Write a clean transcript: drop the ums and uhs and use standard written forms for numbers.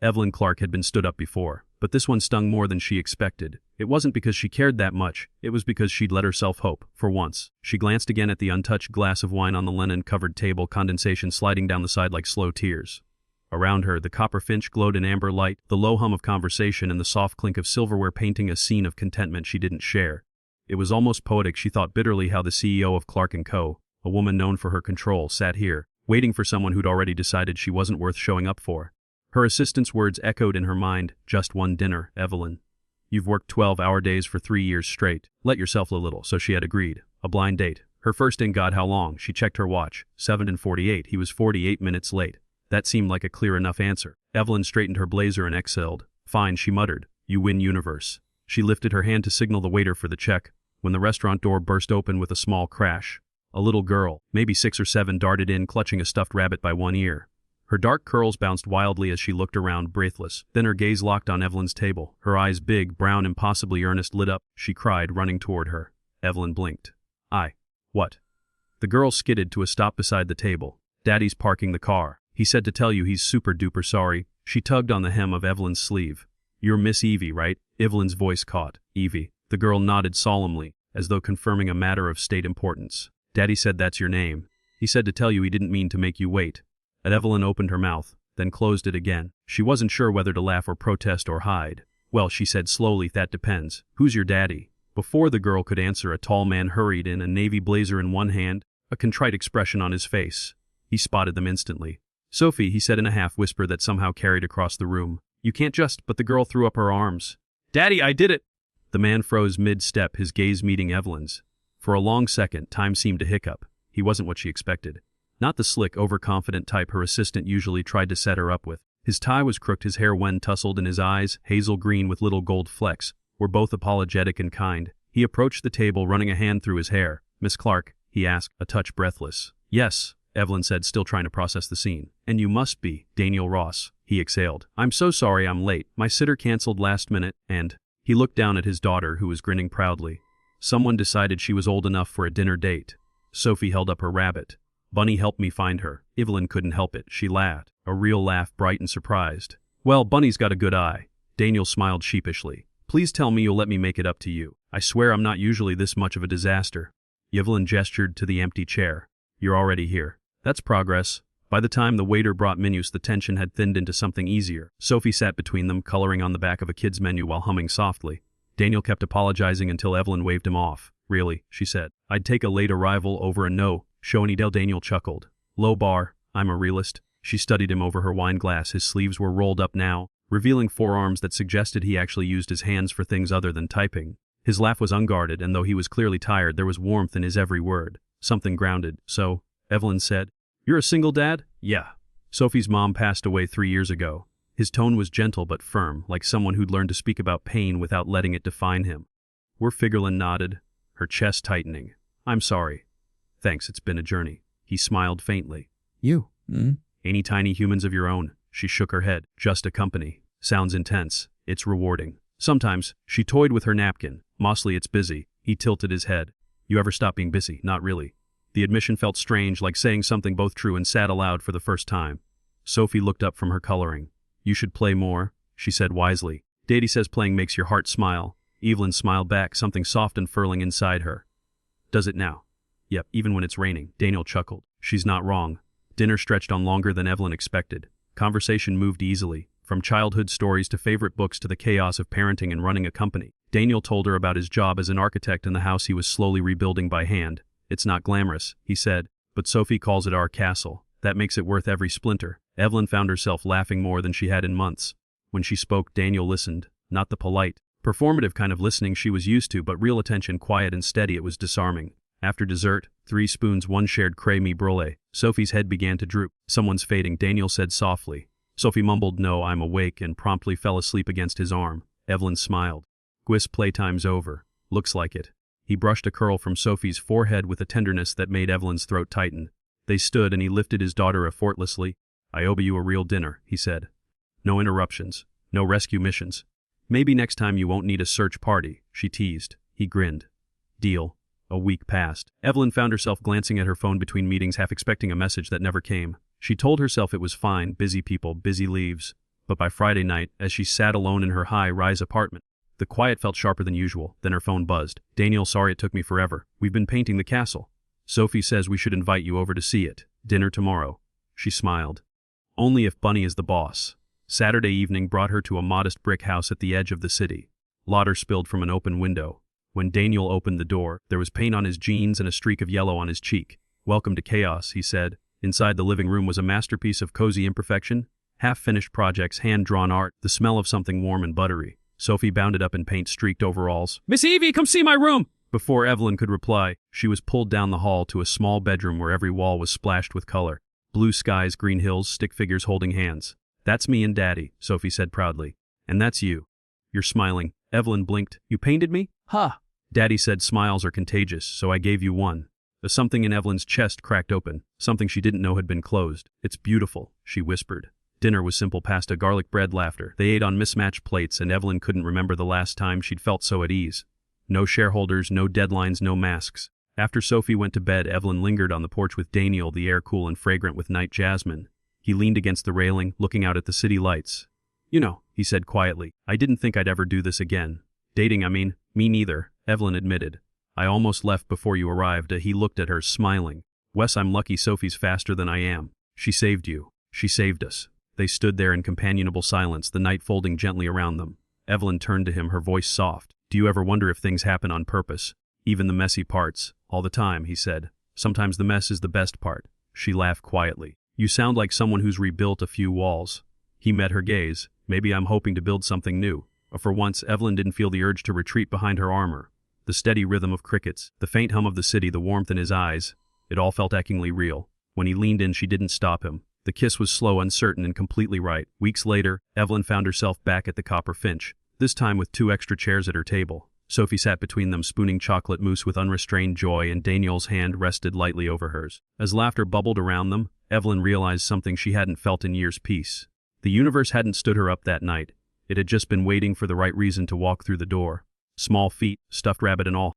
Evelyn Clark had been stood up before, but this one stung more than she expected. It wasn't because she cared that much, it was because she'd let herself hope, for once. She glanced again at the untouched glass of wine on the linen-covered table, condensation sliding down the side like slow tears. Around her, the copper finch glowed in amber light, the low hum of conversation and the soft clink of silverware painting a scene of contentment she didn't share. It was almost poetic. She thought bitterly how the CEO of Clark & Co., a woman known for her control, sat here, waiting for someone who'd already decided she wasn't worth showing up for. Her assistant's words echoed in her mind, just one dinner, Evelyn. You've worked 12-hour days for 3 years straight. Let yourself a little, so she had agreed. A blind date. Her first in God how long? She checked her watch. 7:48. He was 48 minutes late. That seemed like a clear enough answer. Evelyn straightened her blazer and exhaled. Fine, she muttered. You win, universe. She lifted her hand to signal the waiter for the check, when the restaurant door burst open with a small crash. A little girl, maybe 6 or 7, darted in, clutching a stuffed rabbit by one ear. Her dark curls bounced wildly as she looked around, breathless. Then her gaze locked on Evelyn's table. Her eyes, big, brown, impossibly earnest, lit up. She cried, running toward her. Evelyn blinked. What? The girl skidded to a stop beside the table. Daddy's parking the car. He said to tell you he's super duper sorry. She tugged on the hem of Evelyn's sleeve. You're Miss Evie, right? Evelyn's voice caught. Evie. The girl nodded solemnly, as though confirming a matter of state importance. Daddy said that's your name. He said to tell you he didn't mean to make you wait. Evelyn opened her mouth, then closed it again. She wasn't sure whether to laugh or protest or hide. Well, she said slowly, that depends. Who's your daddy? Before the girl could answer, a tall man hurried in, a navy blazer in one hand, a contrite expression on his face. He spotted them instantly. Sophie, he said in a half-whisper that somehow carried across the room. You can't just, but the girl threw up her arms. Daddy, I did it! The man froze mid-step, his gaze meeting Evelyn's. For a long second, time seemed to hiccup. He wasn't what she expected. Not the slick, overconfident type her assistant usually tried to set her up with. His tie was crooked, his hair tousled, and his eyes, hazel green with little gold flecks, were both apologetic and kind. He approached the table, running a hand through his hair. Miss Clark, he asked, a touch breathless. Yes, Evelyn said, still trying to process the scene. And you must be Daniel Ross, he exhaled. I'm so sorry I'm late. My sitter canceled last minute, and... He looked down at his daughter, who was grinning proudly. Someone decided she was old enough for a dinner date. Sophie held up her rabbit. Bunny helped me find her. Evelyn couldn't help it. She laughed. A real laugh, bright and surprised. Well, Bunny's got a good eye. Daniel smiled sheepishly. Please tell me you'll let me make it up to you. I swear I'm not usually this much of a disaster. Evelyn gestured to the empty chair. You're already here. That's progress. By the time the waiter brought menus, the tension had thinned into something easier. Sophie sat between them, coloring on the back of a kid's menu while humming softly. Daniel kept apologizing until Evelyn waved him off. Really, she said. I'd take a late arrival over a no. Show any del. Daniel chuckled. Low bar. I'm a realist. She studied him over her wine glass. His sleeves were rolled up now, revealing forearms that suggested he actually used his hands for things other than typing. His laugh was unguarded, and though he was clearly tired, there was warmth in his every word. Something grounded. So, Evelyn said, You're a single dad? Yeah. Sophie's mom passed away 3 years ago. His tone was gentle but firm, like someone who'd learned to speak about pain without letting it define him. Figurlin nodded, her chest tightening. I'm sorry. Thanks, it's been a journey. He smiled faintly. You? Any tiny humans of your own? She shook her head. Just a company. Sounds intense. It's rewarding. Sometimes. She toyed with her napkin. Mostly it's busy. He tilted his head. You ever stop being busy? Not really. The admission felt strange, like saying something both true and sad aloud for the first time. Sophie looked up from her coloring. You should play more, she said wisely. Daddy says playing makes your heart smile. Evelyn smiled back, something soft unfurling inside her. Does it now? Yep, even when it's raining. Daniel chuckled. She's not wrong. Dinner stretched on longer than Evelyn expected. Conversation moved easily, from childhood stories to favorite books to the chaos of parenting and running a company. Daniel told her about his job as an architect in the house he was slowly rebuilding by hand. It's not glamorous, he said, but Sophie calls it our castle. That makes it worth every splinter. Evelyn found herself laughing more than she had in months. When she spoke, Daniel listened, not the polite, performative kind of listening she was used to, but real attention, quiet and steady. It was disarming. After dessert, 3 spoons, 1 shared creme brulee. Sophie's head began to droop. Someone's fading, Daniel said softly. Sophie mumbled, no, I'm awake, and promptly fell asleep against his arm. Evelyn smiled. Gwis, playtime's over. Looks like it. He brushed a curl from Sophie's forehead with a tenderness that made Evelyn's throat tighten. They stood and he lifted his daughter effortlessly. I owe you a real dinner, he said. No interruptions. No rescue missions. Maybe next time you won't need a search party, she teased. He grinned. Deal. A week passed. Evelyn found herself glancing at her phone between meetings, half expecting a message that never came. She told herself it was fine, busy people, busy leaves. But by Friday night, as she sat alone in her high-rise apartment, the quiet felt sharper than usual. Then her phone buzzed. "Daniel, sorry it took me forever. We've been painting the castle. Sophie says we should invite you over to see it. Dinner tomorrow." She smiled. "Only if Bunny is the boss." Saturday evening brought her to a modest brick house at the edge of the city. Water spilled from an open window. When Daniel opened the door, there was paint on his jeans and a streak of yellow on his cheek. "Welcome to chaos," he said. Inside the living room was a masterpiece of cozy imperfection. Half-finished projects, hand-drawn art, the smell of something warm and buttery. Sophie bounded up in paint-streaked overalls. "Miss Evie, come see my room!" Before Evelyn could reply, she was pulled down the hall to a small bedroom where every wall was splashed with color. Blue skies, green hills, stick figures holding hands. "That's me and Daddy," Sophie said proudly. "And that's you." "You're smiling." Evelyn blinked. "You painted me?" "Ha!" Daddy said smiles are contagious, so I gave you one. Something in Evelyn's chest cracked open, something she didn't know had been closed. "It's beautiful," she whispered. Dinner was simple pasta, garlic bread, laughter. They ate on mismatched plates, and Evelyn couldn't remember the last time she'd felt so at ease. No shareholders, no deadlines, no masks. After Sophie went to bed, Evelyn lingered on the porch with Daniel, the air cool and fragrant with night jasmine. He leaned against the railing, looking out at the city lights. "You know," he said quietly, "I didn't think I'd ever do this again. Dating, I mean." "Me neither," Evelyn admitted. "I almost left before you arrived." He looked at her, smiling. "Wes, I'm lucky Sophie's faster than I am. She saved you. She saved us." They stood there in companionable silence, the night folding gently around them. Evelyn turned to him, her voice soft. "Do you ever wonder if things happen on purpose? Even the messy parts?" "All the time," he said. "Sometimes the mess is the best part." She laughed quietly. "You sound like someone who's rebuilt a few walls." He met her gaze. "Maybe I'm hoping to build something new." For once, Evelyn didn't feel the urge to retreat behind her armor. The steady rhythm of crickets, the faint hum of the city, the warmth in his eyes, it all felt achingly real. When he leaned in, she didn't stop him. The kiss was slow, uncertain, and completely right. Weeks later, Evelyn found herself back at the Copper Finch, this time with 2 extra chairs at her table. Sophie sat between them, spooning chocolate mousse with unrestrained joy, and Daniel's hand rested lightly over hers. As laughter bubbled around them, Evelyn realized something she hadn't felt in years: peace. The universe hadn't stood her up that night. It had just been waiting for the right reason to walk through the door. Small feet, stuffed rabbit and all.